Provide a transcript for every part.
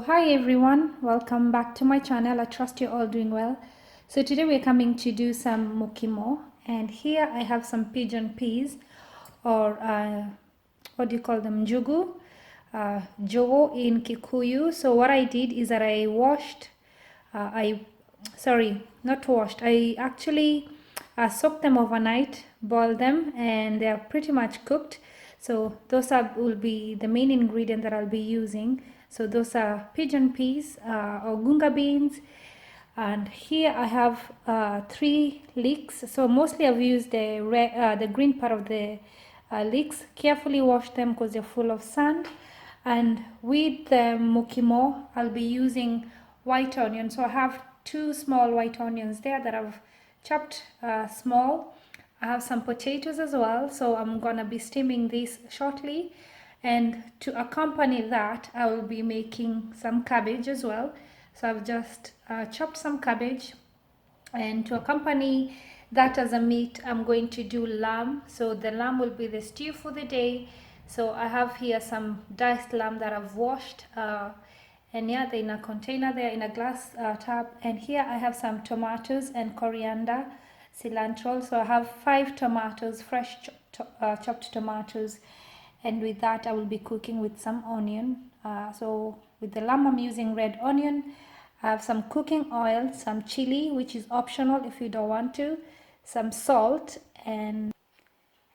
Hi everyone, welcome back to my channel. I trust you're all doing well. So today we're coming to do some mukimo, and here I have some pigeon peas, or what do you call them, Njugu, jowo in Kikuyu. So what I did is that I washed, sorry, not washed, I actually soaked them overnight, boiled them, and they are pretty much cooked. So those will be the main ingredient that I'll be using. So those are pigeon peas or gunga beans, and here I have 3 leeks. So mostly I've used the green part of the leeks. Carefully wash them because they're full of sand. And with the mukimo, I'll be using white onion. So I have 2 small white onions there that I've chopped small. I have some potatoes as well, so I'm gonna be steaming this shortly. And to accompany that, I will be making some cabbage as well. So I've just chopped some cabbage, and to accompany that as a meat, I'm going to do lamb. So the lamb will be the stew for the day. So I have here some diced lamb that I've washed, and yeah, they're in a container there, in a glass tub. And here I have some tomatoes and coriander, cilantro. So I have 5 tomatoes, fresh chopped tomatoes, and with that I will be cooking with some onion. So with the lamb I'm using red onion. I have some cooking oil, some chili, which is optional if you don't want to, some salt, and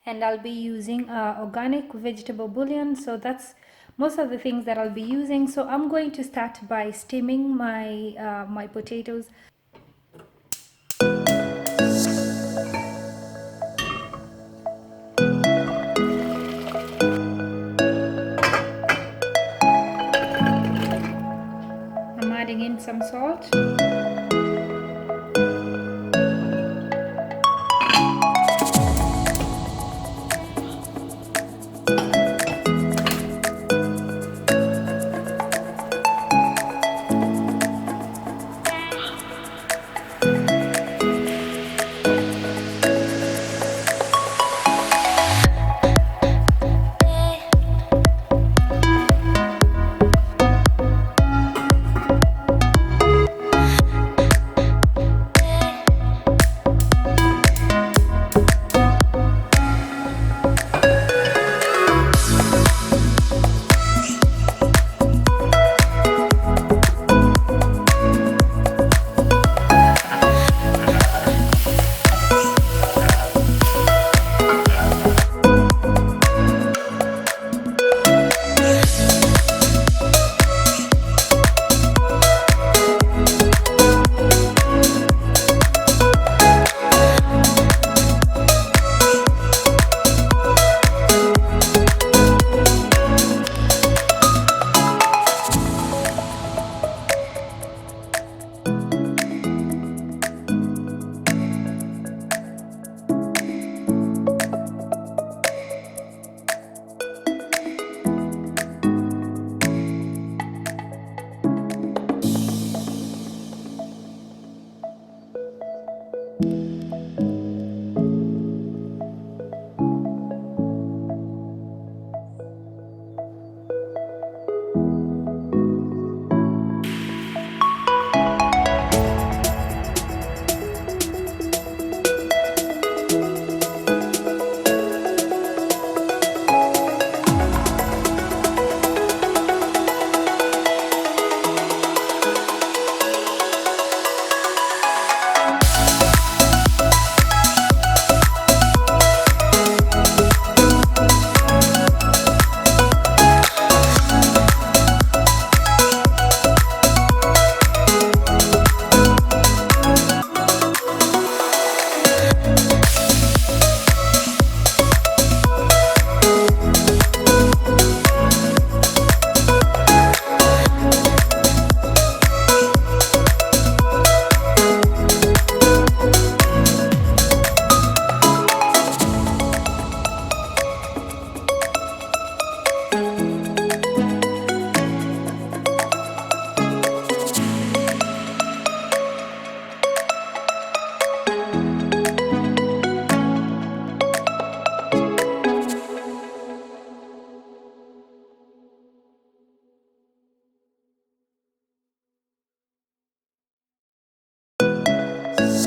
I'll be using organic vegetable bouillon. So that's most of the things that I'll be using. So I'm going to start by steaming my potatoes. I'm adding in some salt. you.